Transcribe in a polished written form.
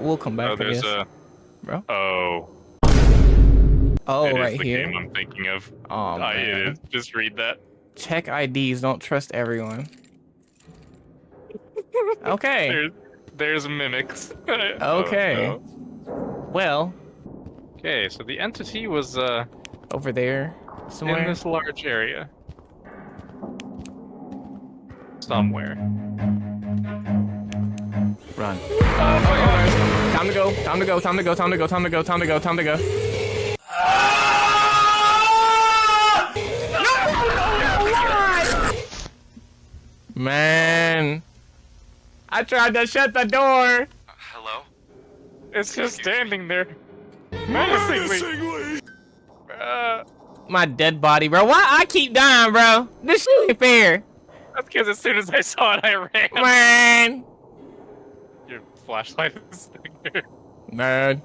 We'll come back to there's this. a... Bro. Oh. Oh, It is right the here. game I'm thinking of. Oh, It man. is. Just read that. Check IDs. Don't trust everyone. Okay. There's mimics. Oh, Okay. no. Well, Okay, so the entity was over there in somewhere. this large area. Somewhere. Run. Okay. Time to go. Time to go. Time to go. Time to go. Time to go. Time to go. Time to go. Man, I tried to shut the door. Hello? It's just standing there. Menacingly. My dead body, bro. Why I keep dying, bro? This shit ain't fair. That's because as soon as I saw it, I ran. Man. Your flashlight is there. Man.